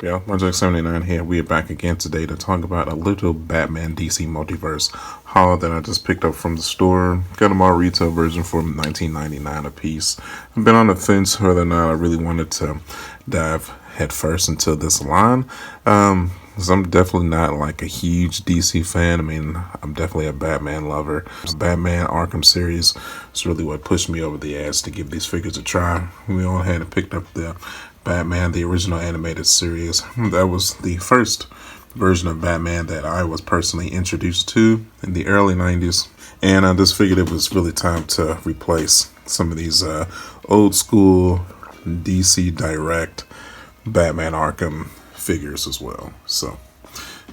Yo, Project79 here. We are back again today to talk about a little Batman DC Multiverse haul that I just picked up from the store. Got them all retail version for $19.99 a piece. I've been on the fence whether or not I really wanted to dive headfirst into this line. Because I'm definitely not like a huge DC fan. I mean, I'm definitely a Batman lover. Batman Arkham series is really what pushed me over the edge to give these figures a try. We all had picked up the Batman, the original animated series. That was the first version of Batman that I was personally introduced to in the early 90s. And I just figured it was really time to replace some of these old school DC Direct Batman Arkham figures as well. So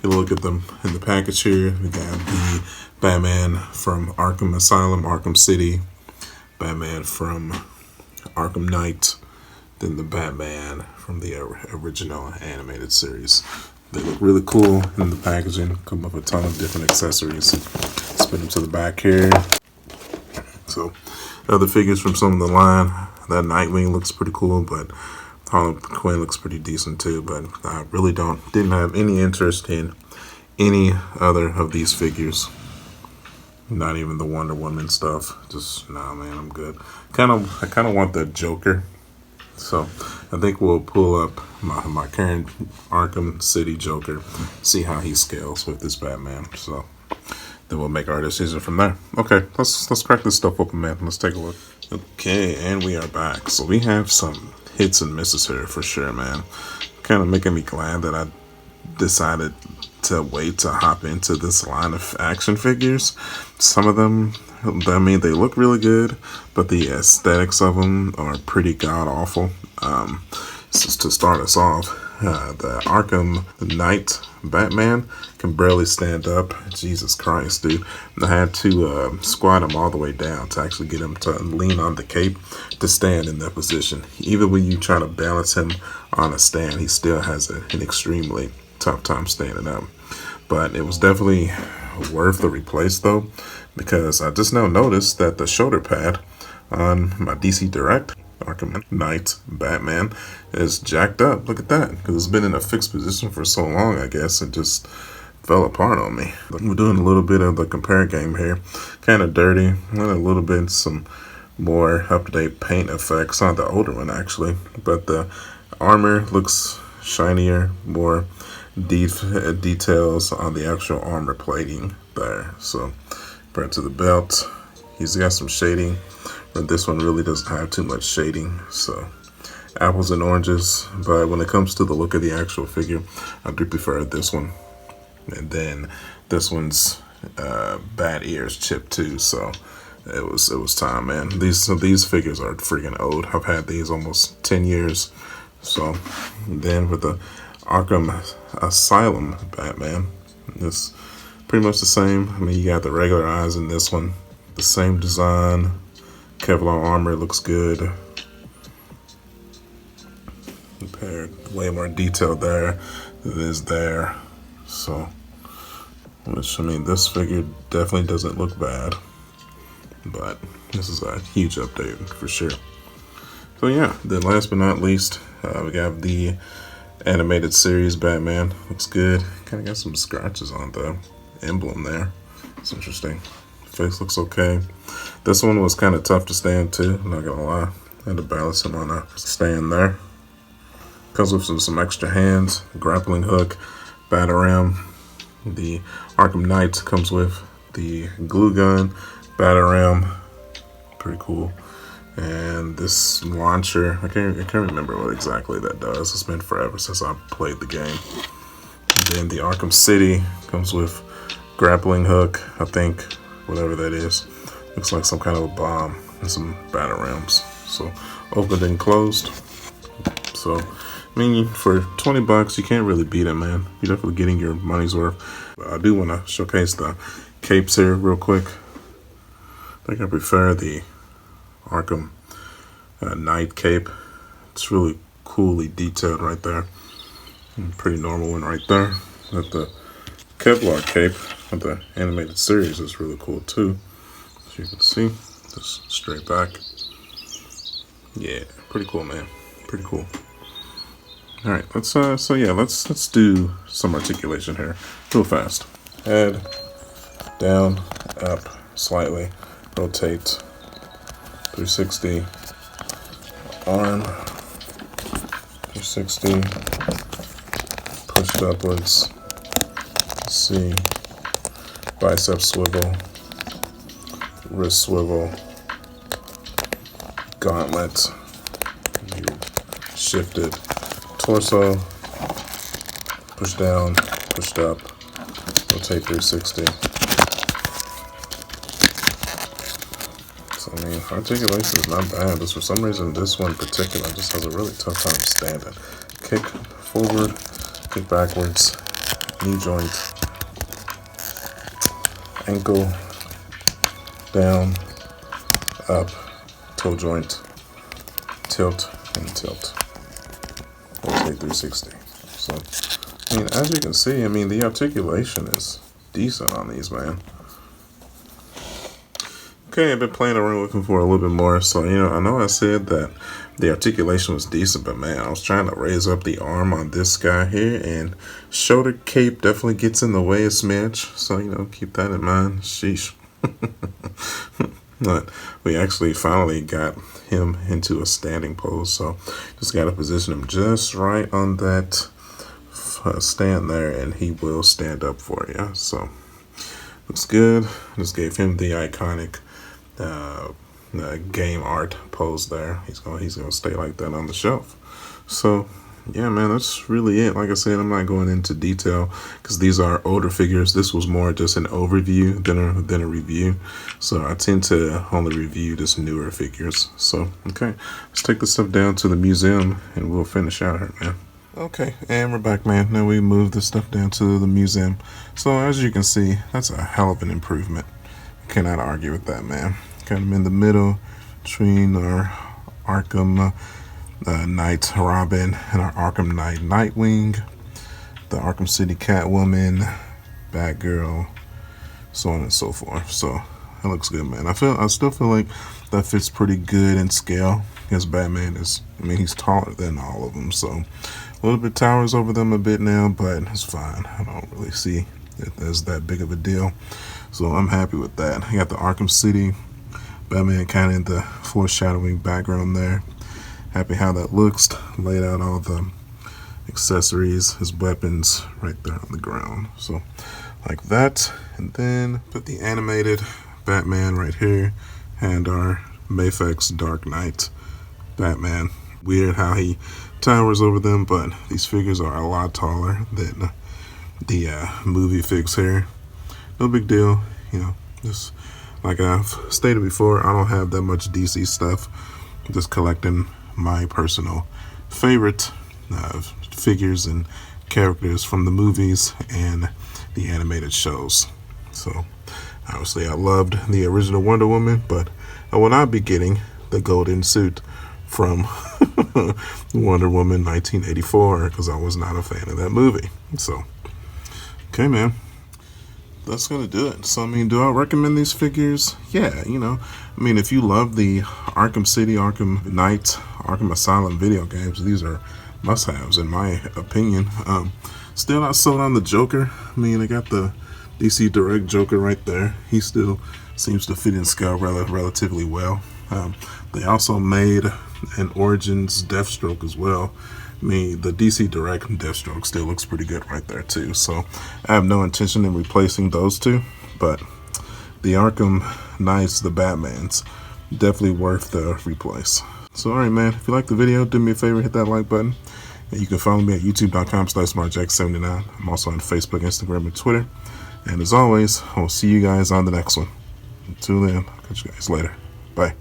you look at them in the package here. We got the Batman from Arkham Asylum, Arkham City, Batman from Arkham Knight, then the Batman from the original animated series. They look really cool in the packaging. Come with a ton of different accessories. Spin them to the back here. So other figures from some of the line. That Nightwing looks pretty cool, but Harley Quinn looks pretty decent too. But I really didn't have any interest in any other of these figures. Not even the Wonder Woman stuff. Just nah, man, I'm good. I kind of want the Joker. So I think we'll pull up my current Arkham City Joker, see how he scales with this Batman. So then we'll make our decision from there. Okay, let's crack this stuff open, man. Let's take a look. Okay, and we are back. So we have some hits and misses here for sure, man. Kind of making me glad that I decided to wait to hop into this line of action figures. Some of them, I mean, they look really good, but the aesthetics of them are pretty god awful. Just to start us off, the Arkham Knight Batman can barely stand up. Jesus Christ, dude. I had to squat him all the way down to actually get him to lean on the cape to stand in that position. Even when you try to balance him on a stand, he still has an extremely tough time standing up. But it was definitely worth the replace though, because I just now noticed that the shoulder pad on my DC Direct Arkham Knight Batman is jacked up. Look at that, because it's been in a fixed position for so long. I guess it just fell apart on me. But we're doing a little bit of the compare game here. Kind of dirty, and a little bit some more up-to-date paint effects on the older one actually, but the armor looks shinier, more details on the actual armor plating there. So compared to the belt, he's got some shading, but this one really doesn't have too much shading. So apples and oranges, but when it comes to the look of the actual figure, I do prefer this one. And then this one's bat ears chipped too, so it was time, man. These figures are freaking old. I've had these almost 10 years. So then with the Arkham Asylum Batman, it's pretty much the same. I mean, you got the regular eyes in this one, the same design, Kevlar armor looks good. Compared, way more detail there than it is there. So, which I mean, this figure definitely doesn't look bad, but this is a huge update for sure. So yeah, then last but not least, we got the animated series Batman. Looks good. Kind of got some scratches on the emblem there. It's interesting. Face looks okay. This one was kind of tough to stand too, not gonna lie. I had to balance him on a stand there. Comes with some extra hands, grappling hook, Batarang. The Arkham Knight comes with the glue gun, Batarang. Pretty cool. And this launcher, I can't remember what exactly that does. It's been forever since I played the game. And then the Arkham City comes with grappling hook, I think, whatever that is. Looks like some kind of a bomb and some batarangs. So opened and closed. So I mean, for 20 bucks, you can't really beat it, man. You're definitely getting your money's worth. But I do want to showcase the capes here real quick. I think I prefer the Arkham Knight cape. It's really coolly detailed right there. And pretty normal one right there. But the Kevlar cape of the animated series is really cool too. As you can see, just straight back. Yeah, pretty cool, man. Pretty cool. All right, let's do some articulation here, real fast. Head down, up, slightly, rotate, 360, arm, 360, pushed upwards, C, bicep swivel, wrist swivel, gauntlet, you shifted, torso, push down, pushed up, rotate 360. So I mean, articulation is not bad, but for some reason this one in particular just has a really tough time standing. Kick forward, kick backwards, knee joint, ankle, down, up, toe joint, tilt, and tilt. Rotate 360. So, I mean, as you can see, I mean, the articulation is decent on these, man. Okay, I've been playing around looking for a little bit more. So, you know, I know I said that the articulation was decent, but man, I was trying to raise up the arm on this guy here, and shoulder cape definitely gets in the way a smidge. So, you know, keep that in mind. Sheesh. But we actually finally got him into a standing pose, so just got to position him just right on that stand there, and he will stand up for you. So looks good. Just gave him the iconic game art pose there. He's gonna stay like that on the shelf. So yeah, man, that's really it. Like I said, I'm not going into detail because these are older figures. This was more just an overview than a review. So I tend to only review just newer figures. So, okay, let's take this stuff down to the museum and we'll finish out here, man. Okay, and we're back, man. Now we move this stuff down to the museum. So as you can see, that's a hell of an improvement. Cannot argue with that, man. Kind of in the middle between our Arkham Knight Robin and our Arkham Knight Nightwing, the Arkham City Catwoman, Batgirl, so on and so forth. So that looks good, man. I still feel like that fits pretty good in scale because Batman is, I mean, he's taller than all of them, so a little bit towers over them a bit now, but it's fine. I don't really see it as that big of a deal, so I'm happy with that. I got the Arkham City Batman kind of in the foreshadowing background there. Happy how that looks. Laid out all the accessories, his weapons right there on the ground. So like that. And then put the animated Batman right here and our Mafex Dark Knight Batman. Weird how he towers over them, but these figures are a lot taller than the movie figs here. No big deal, you know, just like I've stated before, I don't have that much DC stuff. I'm just collecting my personal favorite figures and characters from the movies and the animated shows. So obviously I loved the original Wonder Woman, but I will not be getting the golden suit from Wonder Woman 1984 because I was not a fan of that movie. So okay, man, that's gonna do it. So I mean, do I recommend these figures? Yeah, you know, I mean, if you love the Arkham City, Arkham Knight, Arkham Asylum video games, these are must-haves in my opinion. Still not sold on the Joker. I mean, I got the DC Direct Joker right there. He still seems to fit in scale relatively well. They also made an Origins Deathstroke as well. I mean, the DC Direct Deathstroke still looks pretty good right there too. So I have no intention in replacing those two, but the Arkham Knights, the Batmans, definitely worth the replace. So alright, man, if you like the video, do me a favor, hit that like button. And you can follow me at youtube.com/smartjack79. I'm also on Facebook, Instagram, and Twitter. And as always, I'll see you guys on the next one. Until then, I'll catch you guys later. Bye.